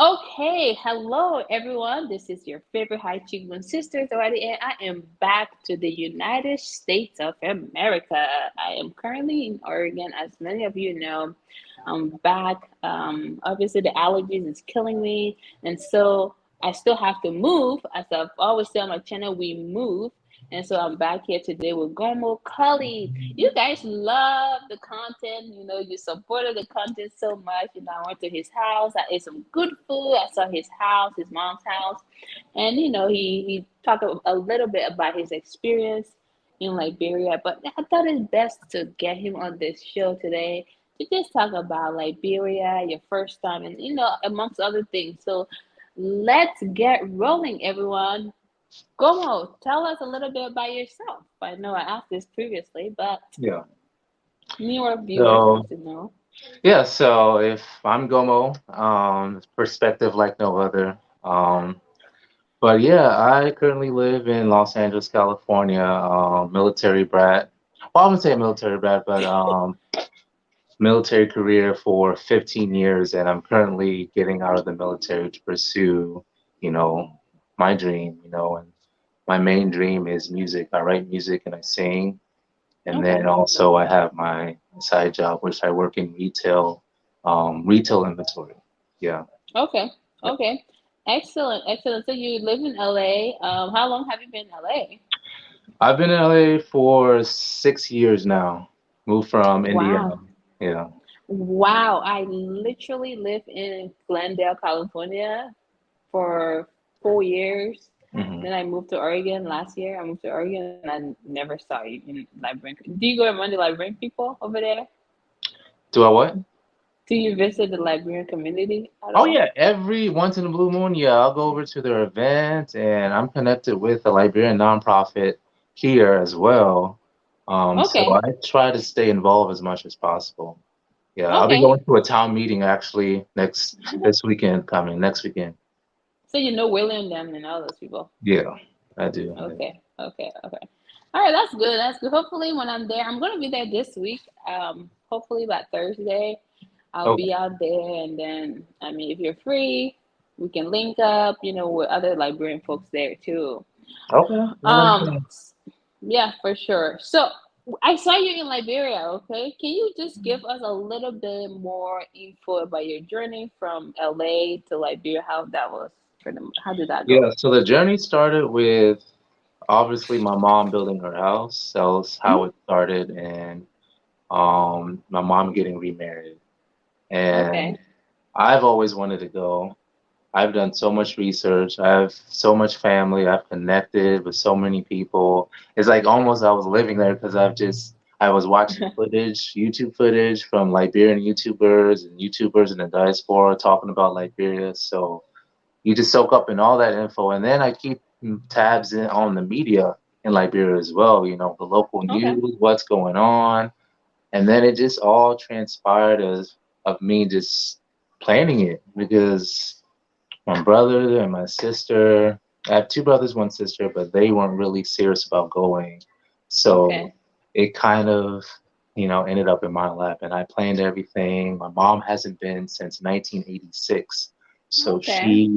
Okay, hello everyone. This is your favorite high cheekbone sister, Zawadi, and I am back to the United States of America. I am currently in Oregon, as many of you know. I'm back. Obviously, the allergies is killing me, and so I still have to move. As I've always said on my channel, we move. And so I'm back here today with Gomo Kollie. You guys love the content. You supported the content so much. I went to his house. I ate some good food. I saw his house, his mom's house. And, he talked a little bit about his experience in Liberia. But I thought it's best to get him on this show today to just talk about Liberia, your first time, and, amongst other things. So let's get rolling, everyone. Gomo, tell us a little bit about yourself. I know I asked this previously, but Yeah. newer viewers So wants to know. so if I'm Gomo, perspective like no other. But yeah, I currently live in Los Angeles, California. Military brat. Well, I wouldn't say military brat, but military career for 15 years, and I'm currently getting out of the military to pursue, you know, my dream. And my main dream is music. I write music and I sing. And Okay. then also I have my side job, which I work in retail inventory. Yeah. Okay. Yeah. Okay. Excellent. Excellent. So you live in LA. How long have you been in LA? I've been in LA for 6 years now. Moved from Indiana. Wow. Yeah. Wow. I literally live in Glendale, California for 4 years. hmm Then I moved to Oregon last year. I moved to Oregon and I never saw you in Liberian. Do you go among the Liberian people over there? Do I what? Do you visit the Liberian community at Oh all? yeah, every once in a blue moon, yeah, I'll go over to their event, and I'm connected with a Liberian nonprofit here as well. So Okay. I try to stay involved as much as possible. Yeah, I'll be Okay. going to a town meeting actually this weekend coming next weekend. So you know William them and all those people. Yeah, I do. Yeah. Okay. Okay. Okay. All right. That's good. That's good. Hopefully, when I'm there, I'm gonna be there this week. Hopefully by Thursday, I'll Okay. be out there, and then I mean, if you're free, we can link up. With other Liberian folks there too. Okay. Yeah, let me Um. know. Yeah, for sure. So I saw you in Liberia. Okay. Can you just give us a little bit more info about your journey from LA to Liberia? How that was for them? How did that go? Yeah, so the journey started with obviously my mom building her house. That was how Mhm. it started, and my mom getting remarried. And Okay. I've always wanted to go. I've done so much research. I have so much family. I've connected with so many people. It's like almost I was living there because I was watching footage, YouTube footage from Liberian YouTubers and YouTubers in the diaspora talking about Liberia. So you just soak up in all that info, and then I keep tabs on the media in Liberia as well. The local Okay. news, what's going on, and then it just all transpired as of me just planning it because my brother and my sister. I have two brothers, one sister, but they weren't really serious about going. So Okay. it kind of, ended up in my lap, and I planned everything. My mom hasn't been since 1986. So Okay. she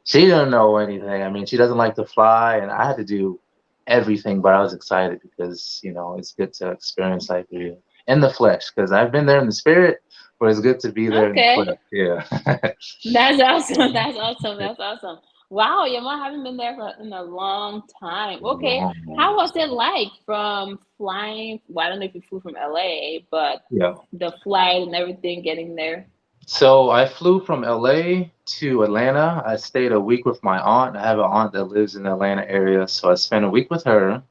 didn't know anything. I mean, she doesn't like to fly, and I had to do everything, but I was excited because, it's good to experience Liberia in the flesh because I've been there in the spirit, but it's good to be there in the Okay. flesh. Yeah. That's awesome. That's awesome. That's awesome. Wow, your mom haven't been there for in a long time. Okay. How was it like from flying? Well, I don't know if you flew from LA, but Yeah. the flight and everything getting there. So I flew from LA to Atlanta. I stayed a week with my aunt. I have an aunt that lives in the Atlanta area, so I spent a week with her.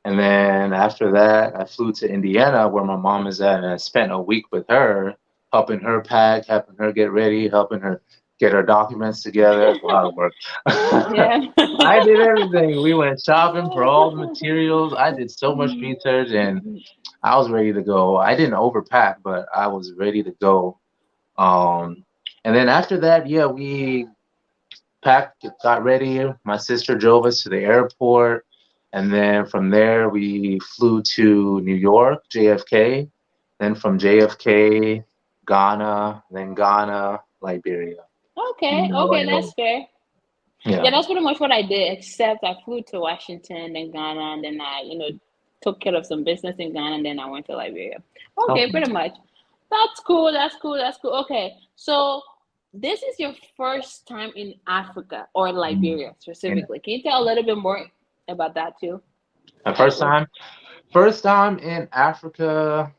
And then after that, I flew to Indiana, where my mom is at, and I spent a week with her, helping her pack, helping her get ready, helping her get her documents together. It's a lot of work. Yeah. I did everything. We went shopping for all the materials. I did so much research, and I was ready to go. I didn't overpack, but I was ready to go. Um, and then after that, yeah, we packed, got ready. My sister drove us to the airport. And then from there, we flew to New York, JFK. Then from JFK, Ghana, then Ghana, Liberia. Okay, okay, that's And fair. Yeah, yeah, that's pretty much what I did, except I flew to Washington and Ghana, and then I, took care of some business in Ghana, and then I went to Liberia. Okay, okay. pretty much. That's cool, that's cool, that's cool. Okay, so this is your first time in Africa or Mm. Liberia And specifically. Can you tell a little bit more about that too? my Like, first time in Africa.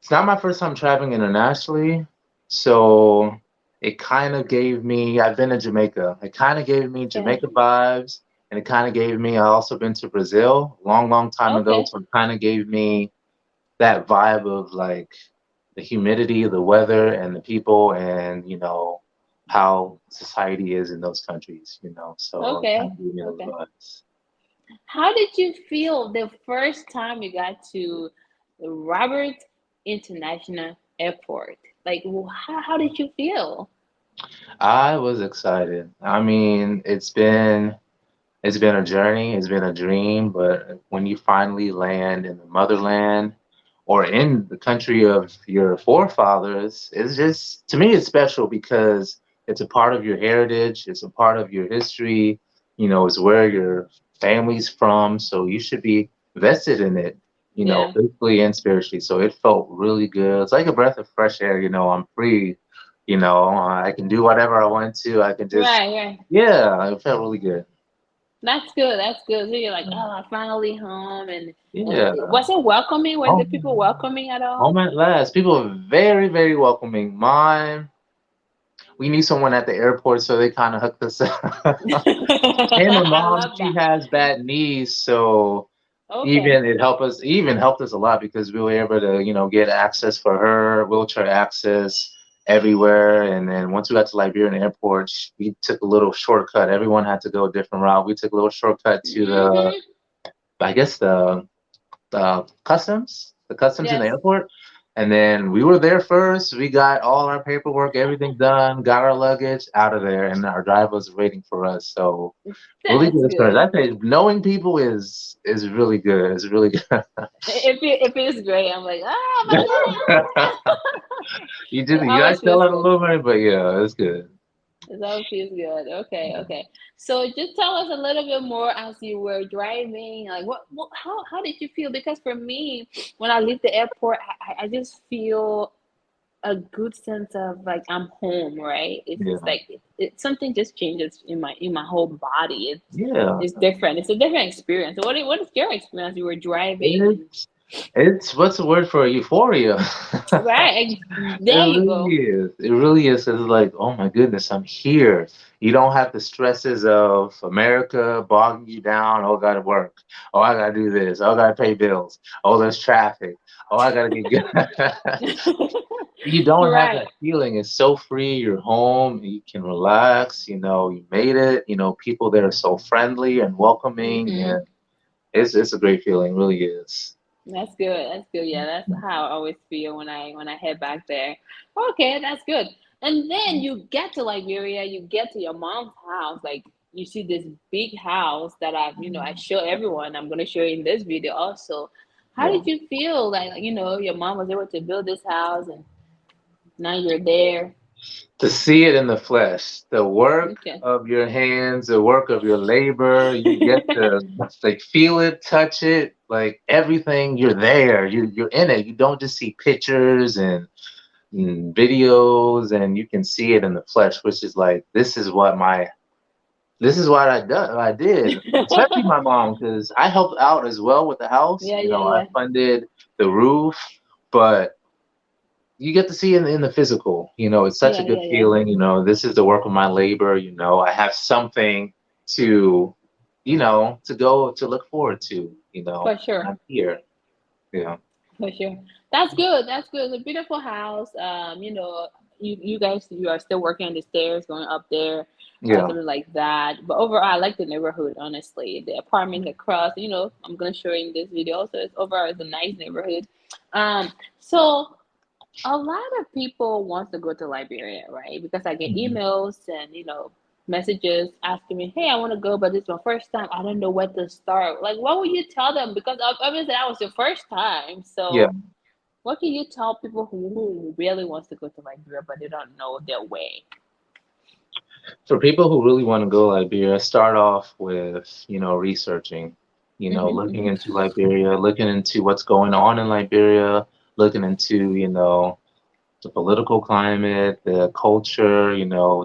It's not my first time traveling internationally, so it kind of gave me. I've been to Jamaica. It kind of gave me okay, Jamaica vibes, and it kind of gave me. I also been to Brazil a long, long time ago, okay, so it kind of gave me that vibe of like the humidity, the weather, and the people, and how society is in those countries. So it kind okay, of gave me those okay. vibes. How did you feel the first time you got to the Robert International Airport? Like, how did you feel? I was excited. I mean, it's been a journey, it's been a dream, but when you finally land in the motherland or in the country of your forefathers, it's just, to me, it's special because it's a part of your heritage, it's a part of your history, it's where your family's from, so you should be vested in it, Yeah. physically and spiritually. So it felt really good. It's like a breath of fresh air, I'm free, I can do whatever I want to. I can just, Right, right. yeah, it felt really good. That's good. That's good. So you're like, oh, I finally home, and Yeah. was it welcoming? Were the Oh, people welcoming at all? home at last. People are very, very welcoming. We knew someone at the airport, so they kind of hooked us up. And my I mom, love she that. has bad knees, so Okay. even helped us a lot because we were able to, get access for her, wheelchair access everywhere. And then once we got to Liberian airport, we took a little shortcut. Everyone had to go a different route. We took a little shortcut to Mm-hmm. I guess the customs in the Yes. airport. And then we were there first. We got all our paperwork, everything done, got our luggage out of there, and our driver was waiting for us. So really That's good experience. good. I say knowing people is really good. It's really good. It feels great. I'm like, oh my God. You guys Always tell feels out a good. little bit, but yeah, it's good. It always feels good. Okay, okay. So just tell us a little bit more as you were driving. Like, how did you feel? Because for me, when I leave the airport, I just feel a good sense of like I'm home, right? It's just Yeah, like something just changes in my whole body. yeah. It's different. It's a different experience. What is your experience? You were driving and It's it's what's the word for euphoria? right. It There you really go. is. It really is. It's like, oh my goodness, I'm here. You don't have the stresses of America bogging you down. Oh, I gotta work. Oh, I gotta do this. Oh, I gotta pay bills. Oh, there's traffic. Oh, I gotta get good. You don't have Right. that feeling. It's so free. You're home. You can relax. You made it. People there are so friendly and welcoming, Hmm. and it's a great feeling. It really is. That's good. That's good. Yeah, that's how I always feel when I head back there. Okay, that's good. And then you get to Liberia, you get to your mom's house, like you see this big house that I show everyone. I'm gonna show you in this video also. How Yeah. did you feel like your mom was able to build this house and now you're there? To see it in the flesh, the work Okay. of your hands, the work of your labor, you get to like feel it, touch it, like everything. You're there. You're in it. You don't just see pictures and videos, and you can see it in the flesh, which is like this is what I did, especially my mom, because I helped out as well with the house. Yeah, yeah, I yeah. funded the roof, but you get to see it in the physical. It's such a Yeah, good yeah, yeah. feeling. This is the work of my labor. I have something to, to go to look forward to. For And sure. I'm here. Yeah, For sure. That's good. That's good. It's a beautiful house. You guys you are still working on the stairs going up there, yeah, something like that. But overall, I like the neighborhood, honestly. The apartments across, I'm gonna show you in this video. So it's a nice neighborhood. So a lot of people wants to go to Liberia, right? Because I get mhm. emails and messages asking me, "Hey, I want to go, but it's my first time. I don't know where to start." Like, what would you tell them? Because obviously that was your first time. Yeah. So what can you tell people who really wants to go to Liberia but they don't know their way? For people who really want to go to Liberia, start off with, researching, looking Mm-hmm, into Liberia, looking into what's going on in Liberia, looking into, the political climate, the culture,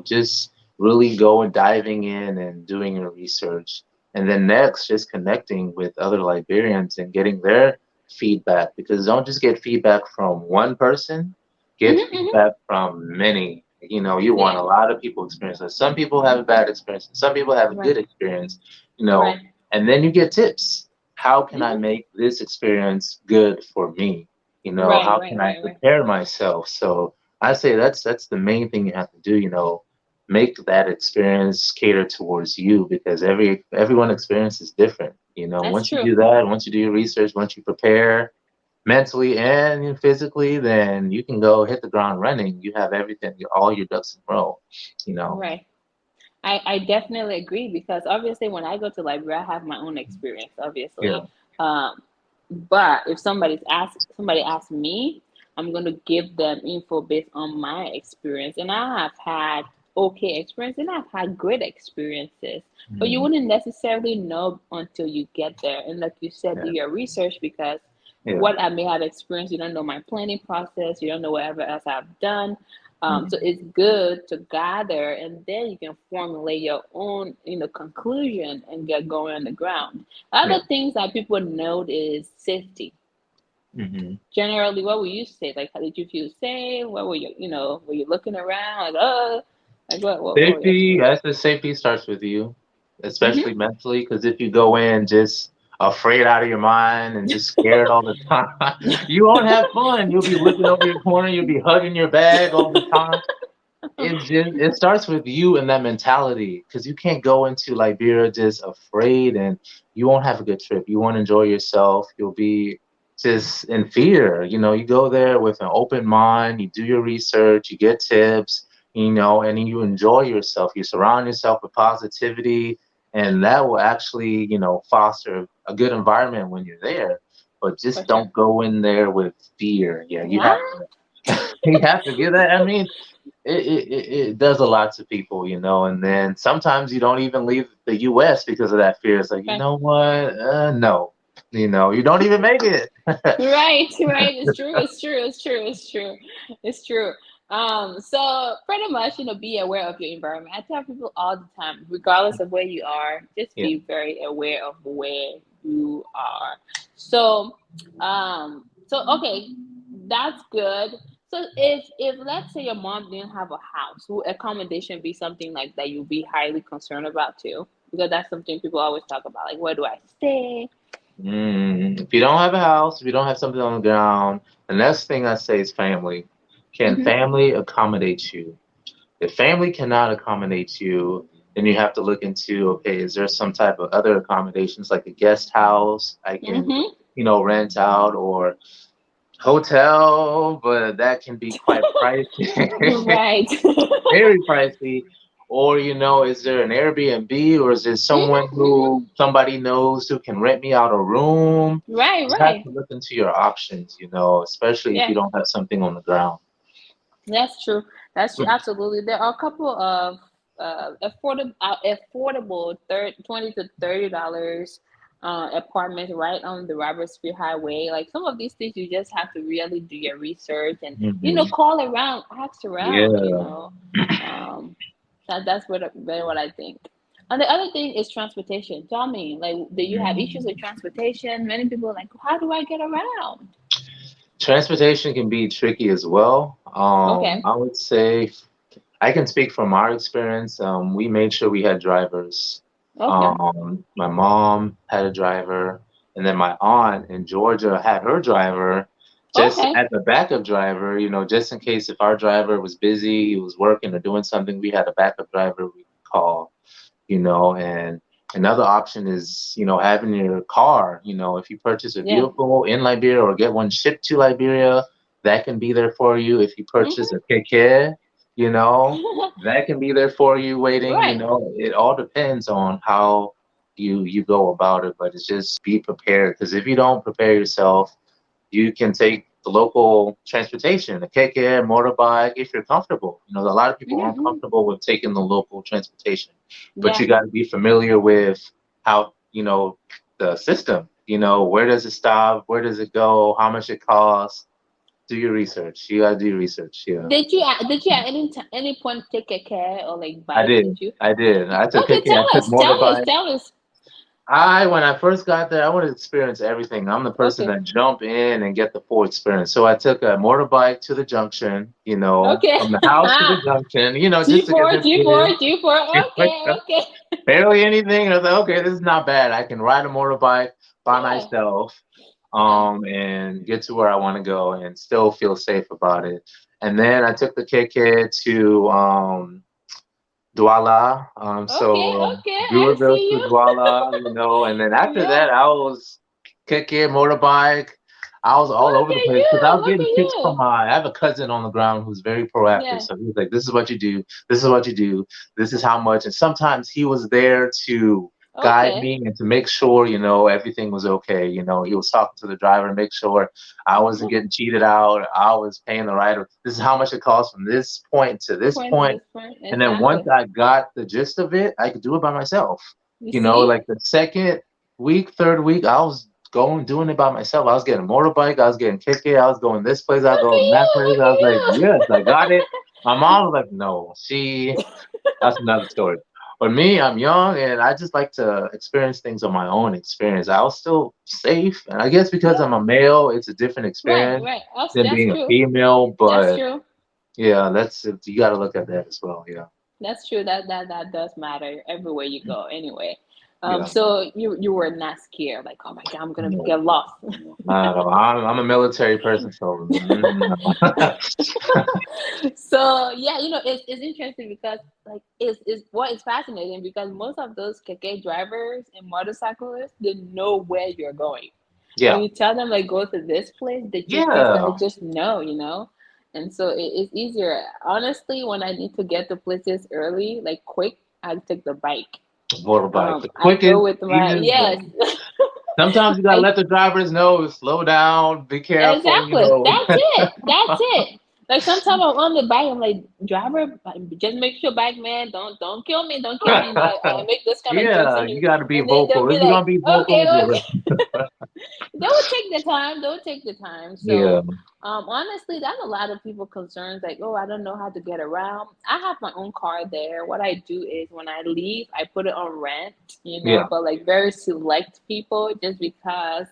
just really going diving in and doing your research. And then next, just connecting with other Liberians and getting their feedback because don't just get feedback from one person, get mm-hmm, mm-hmm. feedback from many. You want Yeah, a lot of people experiences. Some people have a bad experience, some people have a right, good experience, you know, right. and then you get tips. How can I Mm-hmm. make this experience good for me? Right, How right, can I right, right. prepare myself? So I say that's the main thing you have to do, make that experience cater towards you because everyone experience is different. That's Once you true. do that, once you do your research, once you prepare mentally and physically, then you can go hit the ground running. You have everything, all your ducks in a row, you know. Right. I definitely agree because obviously when I go to library, I have my own experience, Yeah. obviously. Um, but if somebody asks me, I'm gonna give them info based on my experience, and I have had okay experience and I've had great experiences. But you Mhm. wouldn't necessarily know until you get there. And like you said, do Yeah. your research because Yeah. what I may have experienced, you don't know my planning process, you don't know whatever else I've done. So Mhm. it's good to gather, and then you can formulate your own, conclusion and get going on the ground. Yeah. Other things that people note is safety. Hmm. Generally, what would you say? Like, how did you feel safe? What were you, were you looking around? Like what were your Safety, experience? I said safety starts with you, especially Mm-hmm. mentally, because if you go in just afraid out of your mind and just scared all the time, you won't have fun. You'll be looking over your corner, you'll be hugging your bag all the time. It starts with you and that mentality, because you can't go into Liberia just afraid, and you won't have a good trip. You won't enjoy yourself. You'll be just in fear. You go there with an open mind, you do your research, you get tips, and then you enjoy yourself. You surround yourself with positivity, and that will actually, foster a good environment when you're there. But For just sure. don't go in there with fear. Yeah, you Yeah. have to you have to get that. I mean, it does a lot to people, and then sometimes you don't even leave the US because of that fear. It's like, you Right. know what? No. You don't even make it. Right, right. It's true. It's true. It's true. It's true. It's true. So pretty much, be aware of your environment. I tell people all the time, regardless of where you are, just Yeah. be very aware of where you are. So okay, that's good. So if let's say your mom didn't have a house, would accommodation be something like that you'd be highly concerned about too? Because that's something people always talk about, like where do I stay? If you don't have a house, if you don't have something on the ground, the next thing I say is family. Can Mm-hmm. family accommodate you? If family cannot accommodate you, then you have to look into, okay, is there some type of other accommodations like a guest house I can, Mm-hmm. rent out, or hotel, but that can be quite pricey, Right. very pricey. Or, is there an Airbnb, or is there someone Mm-hmm, mm-hmm. who somebody knows who can rent me out a room? Right, You have right. to look into your options, especially if Yeah, you don't have something on the ground. that's true. That's true. Absolutely. There are a couple of affordable 20 to $30 apartments right on the Robert Spear Highway. Like some of these things, you just have to really do your research and Hmm. call around, ask around. Yeah. Um, that's what I think. And the other thing is transportation. Tell me, like, do you have issues with Mm. transportation? Many people are like, how do I get around? Transportation can be tricky as well. Okay. I would say I can speak from our experience. We made sure we had drivers. Okay. My mom had a driver, and then my aunt in Georgia had her driver just Okay. as a backup driver, just in case if our driver was busy, he was working or doing something, we had a backup driver we could call, and another option is, having your car, if you purchase a Yeah. vehicle in Liberia or get one shipped to Liberia, that can be there for you. If you purchase a Mm-hmm. keke, you know, that can be there for you waiting, Right. it all depends on how you go about it, but it's just be prepared because if you don't prepare yourself, you can take the local transportation, the KK, motorbike, if you're comfortable. A lot of people Yeah, aren't comfortable with taking the local transportation, but yeah. you got to be familiar with how, the system, where does it stop? Where does it go? How much it costs? Do your research. You got to do your research. Yeah. Did you at any point take a car or like I bike? Did did. you? I did. I took Okay, KK. I took motorbike. tell us. When I first got there, I wanted to experience everything. I'm the person Okay, that jump in and get the full experience. So I took a motorbike to the junction, okay. from the house to the junction, just to get G4, the experience. G4. Okay, okay. Barely anything. I was like, okay, this is not bad. I can ride a motorbike by Yeah, myself, yeah. and get to where I want to go and still feel safe about it. And then I took the KK to Douala. Okay, So okay. I Viewerville see to you. Douala, and then after Yeah. that, I was kicking motorbike. I was all Look over the at place because you. I was Look at getting tips from you. I have a cousin on the ground who's very proactive. Yeah. So he was like, "This is what you do. This is what you do. This is how much." And sometimes he was there to guide Okay. me and to make sure, everything was okay. He was talking to the driver and make sure I wasn't getting cheated out. I was paying the right. This is how much it costs from this point to this Point to point. this point. And then once Exactly. I got the gist of it, I could do it by myself. You see? Like the second week, third week, I was going doing it by myself. I was getting a motorbike, I was getting kicked, I was going this place, I was Look at going you. that place. I was like, yes, I got it. My mom was like, no, that's another story. But me, I'm young and I just like to experience things on my own experience. I was still safe. And I guess because Yeah. I'm a male, it's a different Right, experience right. than That's being a true. female. That's But true. yeah, you got to look at that as well. Yeah. That's true. That does matter everywhere you go. Anyway, Yeah. so you were not scared, like, oh my God, I'm gonna No. get lost. Not at all. I'm a military person, so no. So yeah, it's interesting because like it's fascinating because most of those keke drivers and motorcyclists they know where you're going. When Yeah, you tell them like go to this place, they just yeah. gonna just know. And so it's easier. Honestly, when I need to get to places early, like quick, I take the bike. Motorbike, the I go quickest, with my easiest way. yes. Sometimes you gotta I let the drivers know, slow down, be careful. Exactly. That's it. That's it. Like sometimes I'm on the bike, I'm like, driver, just make sure bike man, don't kill me, don't kill me. I make this kind of jokes Yeah, and you gotta be then they'll vocal. be If you're like, gonna be vocal, okay, yeah, okay. They will take the time. They will take the time. yeah, So, honestly, that's a lot of people concerns. Like, oh, I don't know how to get around. I have my own car there. What I do is when I leave, I put it on rent. yeah, But like very select people, just because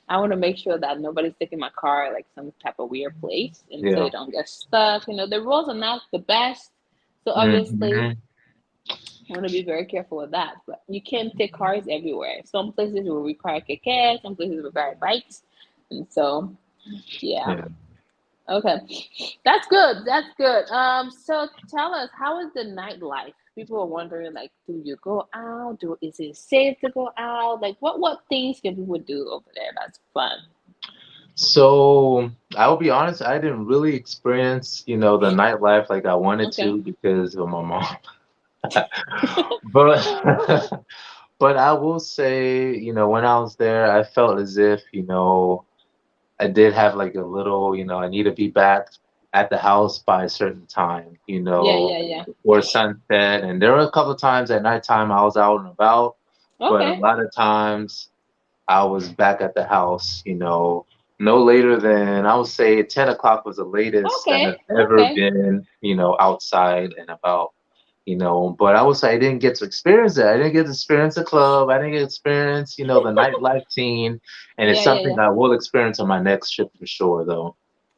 I want to make sure that nobody's taking my car like some type of weird place, and so yeah. you don't get stuck. The rules are not the best, so obviously Hmm. I want to be very careful with that. But you can't take cars everywhere. Some places will require keke, some places require bikes. And so, yeah. Yeah. Okay. That's good. That's good. So tell us, how is the nightlife? People are wondering, like, do you go out? Is it safe to go out? Like, what things can people do over there that's fun? So I will be honest, I didn't really experience, the nightlife like I wanted Okay. to because of my mom. But but I will say, when I was there, I felt as if, I did have like a little, I need to be back at the house by a certain time, Yeah, yeah, yeah. before sunset. And there were a couple of times at nighttime I was out and about, but a Okay. lot of times I was back at the house, no later than I would say 10 o'clock was the latest that Okay. I've ever Okay. been, outside and about. But I would say I didn't get to experience that. I didn't get to experience the club. I didn't get to experience, the nightlife scene. And it's Yeah, yeah, something yeah. I will experience on my next trip for sure, though.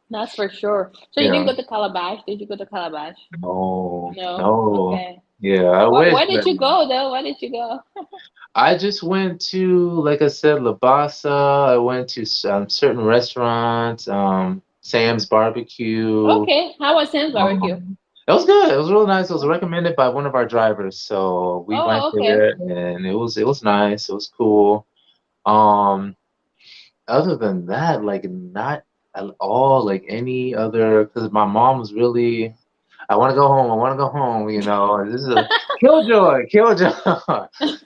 That's for sure. So you didn't Yeah. go to Calabash? Did you go to Calabash? No, No. no. Okay. Yeah, I wish, Where did but you go though? Where did you go? I just went to, like I said, Labasa. I went to certain restaurants, Sam's Barbecue. Okay. How was Sam's barbecue? It was good. It was really nice. It was recommended by one of our drivers, so we went Oh, okay. there, and it was nice. It was cool. Um, Other than that, like not at all like any other, because my mom was really, I want to go home. I want to go home. This is a killjoy, killjoy.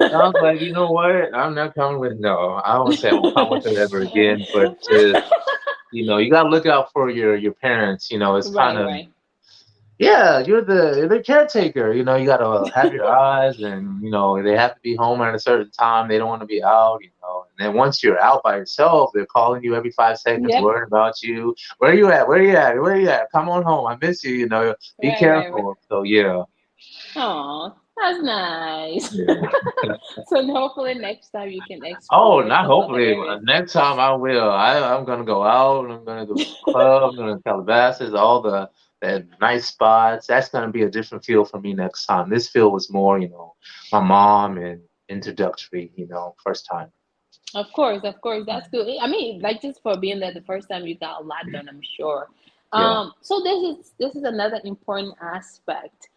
And I was like, you know what? I'm not coming with. No, I won't say I won't come with her ever again. But just You gotta look out for your parents. It's kind Right, of, right. yeah, you're the caretaker. You gotta have your eyes, and they have to be home at a certain time. They don't want to be out. And then once you're out by yourself, they're calling you every 5 seconds, Yep. worrying about you. Where you at? Where you at? Where you at? Come on home. I miss you. Be Right, right, right. careful. So yeah, Oh, that's nice. yeah. So hopefully next time you can Oh, explore not some other hopefully. areas. Next time I will. I'm gonna go out. I'm gonna go to the club. I'm gonna to Calabasas. All the nice spots. That's gonna be a different feel for me next time. This feel was more, my mom and introductory. First time. Of course, that's good. I mean, like just for being there the first time, you got a lot done, I'm sure. Yeah. So this is another important aspect.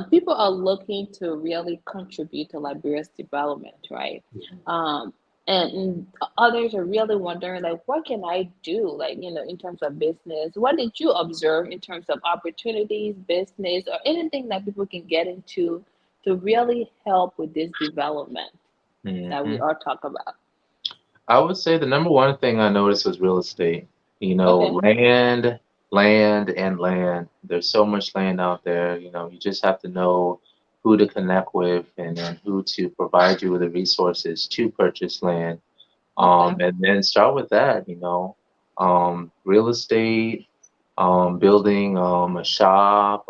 People are looking to really contribute to Liberia's development, right? Um, and others are really wondering, like, what can I do, like, in terms of business? What did you observe in terms of opportunities, business, or anything that people can get into to really help with this development that we hmm are talking about? I would say the number one thing I noticed was real estate. Okay. Land, land, and land. There's so much land out there. You just have to know who to connect with and then who to provide you with the resources to purchase land. Okay. And then start with that, real estate, building a shop,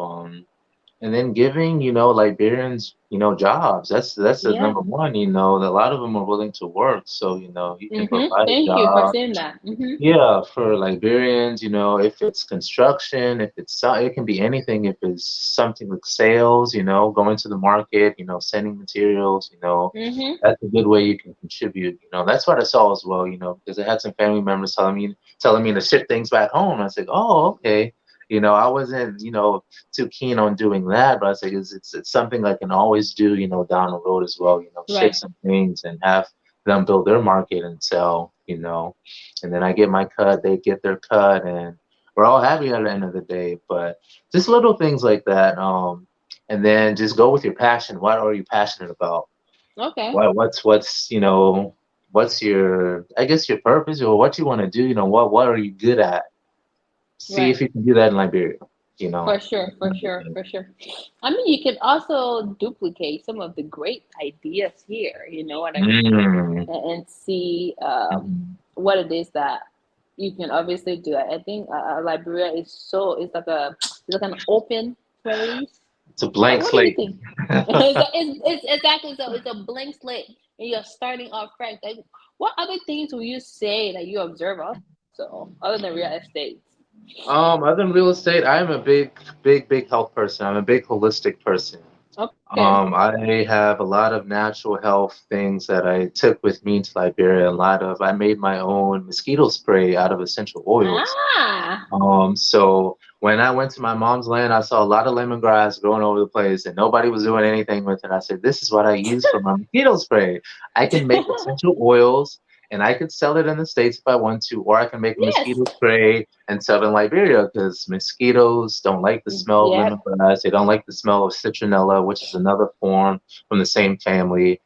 and then giving, Liberians, jobs. That's the Yeah. number one, that a lot of them are willing to work. So, you can provide a Thank you for job. saying that. Yeah, for Liberians, if it's construction, if it can be anything. If it's something like sales, going to the market, sending materials, that's a good way you can contribute. That's what I saw as well, because I had some family members telling me to ship things back home. I said, oh, okay. I wasn't, too keen on doing that, but I said it's something I can always do, down the road as well. Ship Right. some things and have them build their market and sell. And then I get my cut, they get their cut, and we're all happy at the end of the day. But just little things like that. And then just go with your passion. What are you passionate about? Okay. What's your, I guess, your purpose or what you want to do? What are you good at? See if Right. you can do that in Liberia. You know. For sure. For sure. For sure. I mean, you can also duplicate some of the great ideas here. You know what I mean? Mm. And see Mhm. what it is that you can obviously do. I think Liberia is it's like it's like an open place. It's a blank What do you slate. think? It's exactly so. It's a blank slate, and you're starting off fresh. Like, what other things will you say that you observe also, other than real estate? Other than real estate, I am a big, big, big health person. I'm a big holistic person. Okay. I have a lot of natural health things that I took with me to Liberia. I made my own mosquito spray out of essential oils. Ah, So when I went to my mom's land, I saw a lot of lemongrass growing over the place, and nobody was doing anything with it. I said, "This is what I use for my mosquito spray. I can make essential oils, and I could sell it in the States if I want to, or I can make a yes. mosquito spray and sell it in Liberia because mosquitoes don't like the smell of Yep. lemongrass. They don't like the smell of citronella, which is another form from the same family.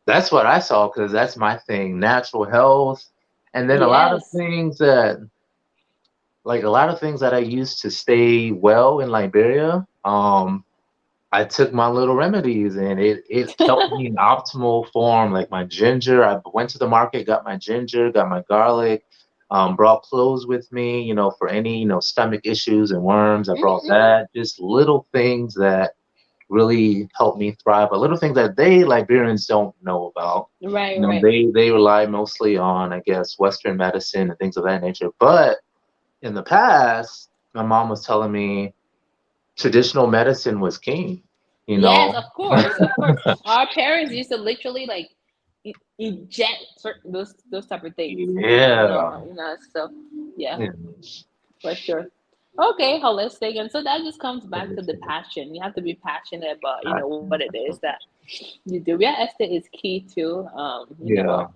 That's what I saw because that's my thing, natural health, and then Yes. a lot of things that I used to stay well in Liberia. I took my little remedies and it helped me in optimal form. Like my ginger, I went to the market, got my ginger, got my garlic, brought cloves with me, for any, stomach issues and worms. I brought Mm-hmm. that. Just little things that really help me thrive, but little things that they Liberians don't know about. Right. Right. They rely mostly on, I guess, Western medicine and things of that nature. But in the past, my mom was telling me traditional medicine was king. You Yes, know, of course, of course. Our parents used to literally like eject those type of things. yeah, So yeah, yeah, for sure. Okay, holistic, and so that just comes back to the passion. You have to be passionate about what it is that you do. Real estate is key too. yeah.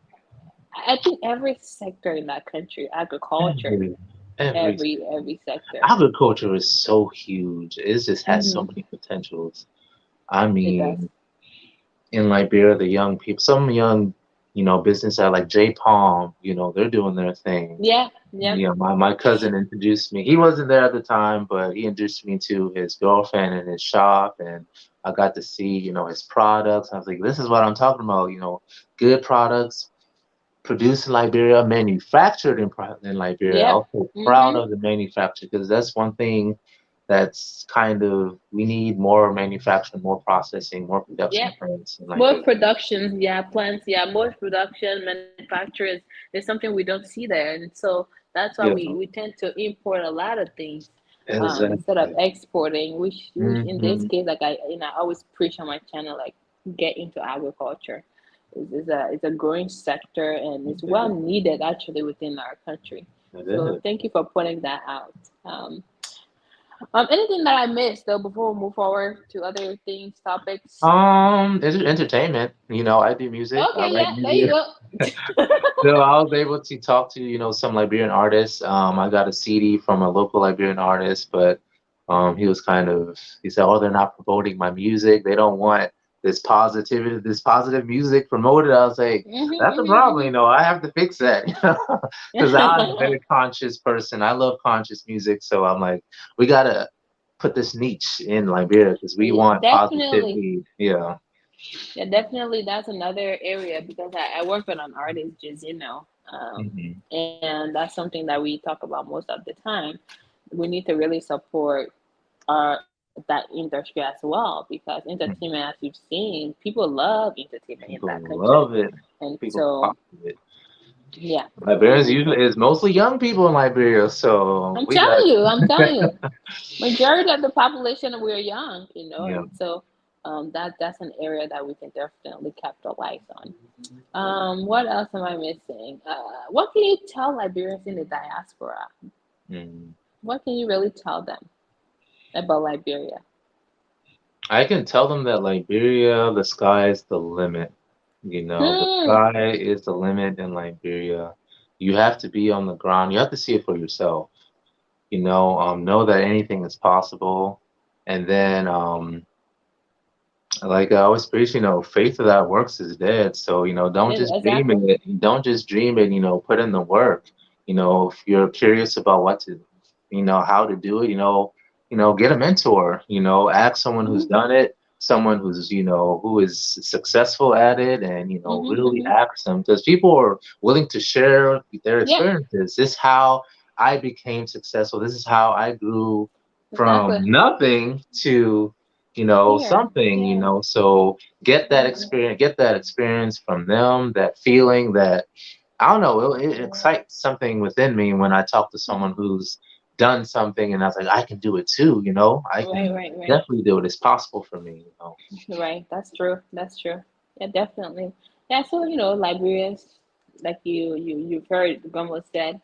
I think every sector in that country, agriculture, Every, every every sector, agriculture is so huge. It just has so hmm many potentials. I it does. mean, in Liberia, the young people, some young business at like J Palm, they're doing their thing. Yeah, yeah, My cousin introduced me. He wasn't there at the time, but he introduced me to his girlfriend and his shop, and I got to see, his products. I was like, this is what I'm talking about, good products produced in Liberia, manufactured in Liberia. yeah. Also proud Mm-hmm. of the manufacture because that's one thing that's kind of we need more manufacturing, more processing, more Yeah. production plants in More Liberia. production, yeah, plants, yeah, more production, manufacturers. There's something we don't see there, and so that's why Yeah, we tend to import a lot of things instead of exactly. exporting. Which in this Hmm. case, like I always preach on my channel, like get into agriculture. It's a growing sector and it's It well needed actually within our country. So is. thank you for putting that out. Um, Anything that I missed though before we move forward to other things, topics? It's entertainment. I do music. I Okay, write yeah, there you music. go. So I was able to talk to, some Liberian artists. I got a CD from a local Liberian artist, but he said, "Oh, they're not promoting my music. They don't want this positive music promoted." I was like, "That's a problem, I have to fix that, because I'm a very conscious person. I love conscious music, so I'm like, we gotta put this niche in Liberia because we Yeah, want definitely. positivity." Yeah. Yeah, definitely. That's another area because I work with an artist, just Hmm. and that's something that we talk about most of the time. We need to really support that industry as well because entertainment, as you've seen, people love entertainment in that People country, love it. and People so pop it. yeah, Liberians usually is mostly young people in Liberia, so we got I'm telling you, majority of the population we're young, yeah. and so that's an area that we can definitely capitalize on. What else am I missing? What can you tell Liberians in the diaspora? Mm. What can you really tell them about Liberia? I can tell them that Liberia, the sky is the limit. The Hmm. sky is the limit in Liberia. You have to be on the ground. You have to see it for yourself. Know that anything is possible, and then like I always preach, faith without works is dead. So, don't just dream Exactly. it. Don't just dream it, put in the work. If you're curious about how to do it, get a mentor, ask someone who's Hmm. done it, someone who is successful at it, and, really Hmm. ask them because people are willing to share their Yep. experiences. This is how I became successful. This is how I grew from Exactly. nothing to Here. something, Yeah. so Hmm. get that experience from them, that feeling that I don't know, it excites something within me when I talk to someone who's done something and I was like, I can do it too, I Right. can Right. Right. definitely do it. It's possible for me. Right. That's true. That's true. Yeah. Definitely. Yeah. So Liberians, like you've heard Gumbo said,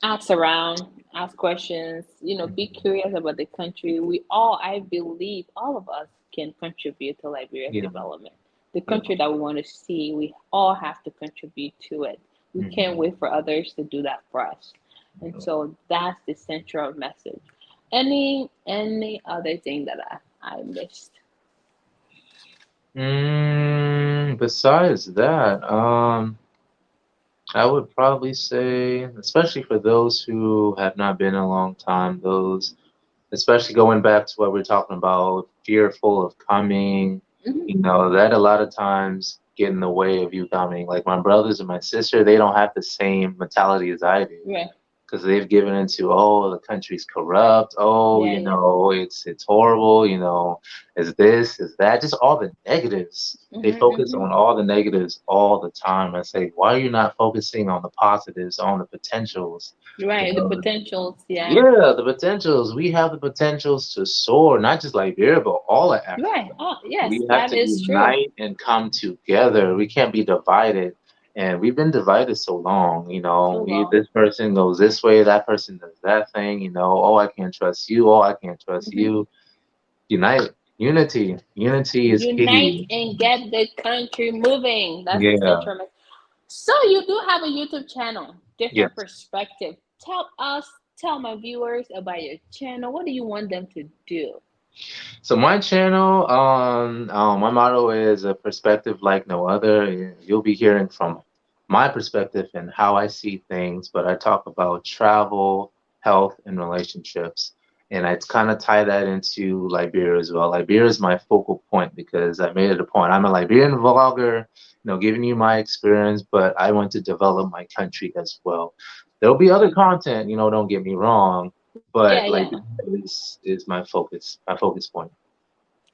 ask around, ask questions, be Mhm. curious about the country. We all, I believe, all of us can contribute to Liberia's Yeah, development. The yeah. country that we want to see, we all have to contribute to it. We can't Hmm. wait for others to do that for us. And so that's the central message. Any other thing that I missed? Besides that, I would probably say, especially for those who have not been a long time, those especially going back to what we're talking about, fearful of coming, Hmm. that a lot of times get in the way of you coming. Like my brothers and my sister, they don't have the same mentality as I do Yeah, because they've given into, oh, the country's corrupt, oh, yeah, yeah. it's horrible, is this, is that, just all the negatives. They Hmm. focus Hmm. on all the negatives all the time. I say, why are you not focusing on the positives, on the potentials? You Right, the know, potentials. Yeah. yeah, the potentials. We have the potentials to soar, not just Liberia, but all of Right. Africa. Oh, yes, We have that to is true. unite and come together. We can't be divided. And we've been divided so long, So long. this person goes this way, that person does that thing, oh, I can't trust you, oh, I can't trust Hmm. you. Unite. Unity. Unity is Unite key. and get the country moving. That's the Yeah. central message. So you do have a YouTube channel, different Yes. perspective. Tell my viewers about your channel. What do you want them to do? So my channel, my motto is a perspective like no other. You'll be hearing from my perspective and how I see things, but I talk about travel, health, and relationships. And I kind of tie that into Liberia as well. Liberia is my focal point because I made it a point. I'm a Liberian vlogger, giving you my experience, but I want to develop my country as well. There'll be other content, don't get me wrong, but Yeah, Liberia yeah. is my focus point.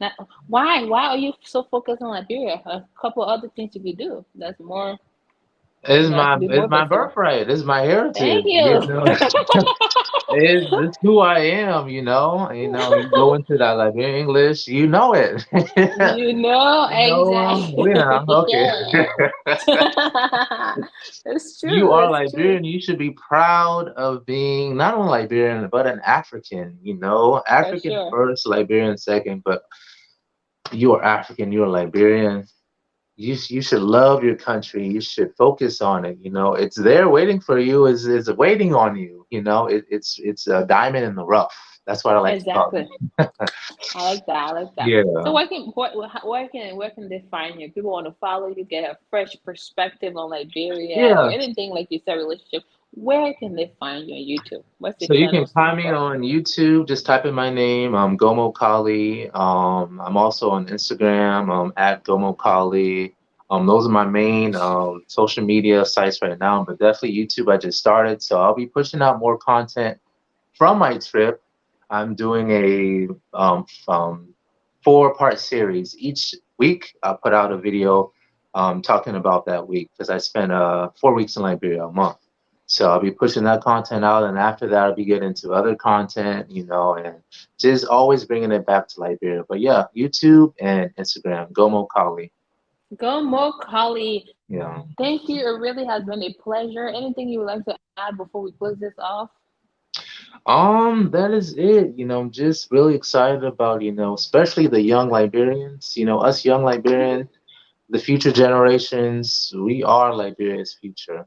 Now, why are you so focused on Liberia? A couple other things you could do. That's more, that could be It's more my beneficial. birthright. It's my Thank heritage. you. It's who I am. You go into that Liberian English, you know it. You know exactly. Yeah, okay. Yeah. It's You true. are It's true. Liberian. You should be proud of being not only Liberian, but an African. For African sure. first, Liberian second, but you are African. You are Liberian. You should love your country. You should focus on it. It's there waiting for you. Is waiting on you. It's a diamond in the rough. That's what I like to call Exactly. it. I like that. I like that. So Yeah, where can they find you? If people want to follow you, get a fresh perspective on Liberia or yeah. anything like you said, relationship. Where can they find you on YouTube? What's the So you can channels to find look me for? on YouTube. Just type in my name, Gomo Kollie. I'm also on Instagram, at Gomo Kollie. Those are my main social media sites right now. But definitely YouTube. I just started, so I'll be pushing out more content from my trip. I'm doing a 4-part series. Each week, I'll put out a video talking about that week because I spent 4 weeks in Liberia, a month. So I'll be pushing that content out, and after that, I'll be getting into other content, and just always bringing it back to Liberia. But yeah, YouTube and Instagram, Gomo Kali. Go Mo Collie. Yeah. Thank you. It really has been a pleasure. Anything you would like to add before we close this off? That is it. I'm just really excited about, especially the young Liberians, us young Liberians, the future generations, we are Liberia's future.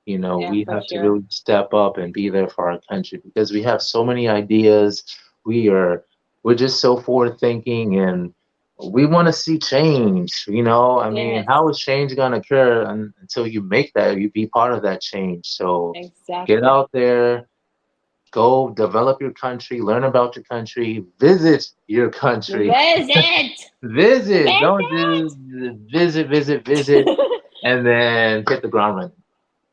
Yeah, We for have to sure. really step up and be there for our country because we have so many ideas. We are we're just so forward thinking and we want to see change. I mean, Yes, how is change gonna occur until you make that, you be part of that change. So get exactly. out there, go develop your country, learn about your country, visit your country. Visit! Visit, don't Visit! just visit, and then hit the ground running.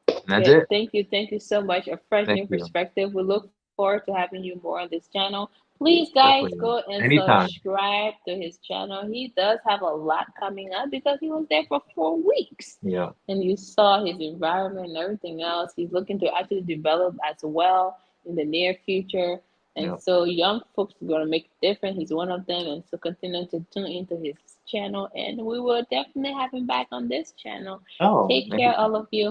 And that's Yeah, it. thank you so much. A fresh Thank new you. perspective. We look forward to having you more on this channel. Please, guys, go Definitely. and Anytime. subscribe to his channel. He does have a lot coming up because he was there for 4 weeks. Yeah. And you saw his environment and everything else. He's looking to actually develop as well in the near future. And Yeah. so young folks are going to make a difference. He's one of them. And so continue to tune into his channel. And we will definitely have him back on this channel. Oh, Take care, anytime. all of you.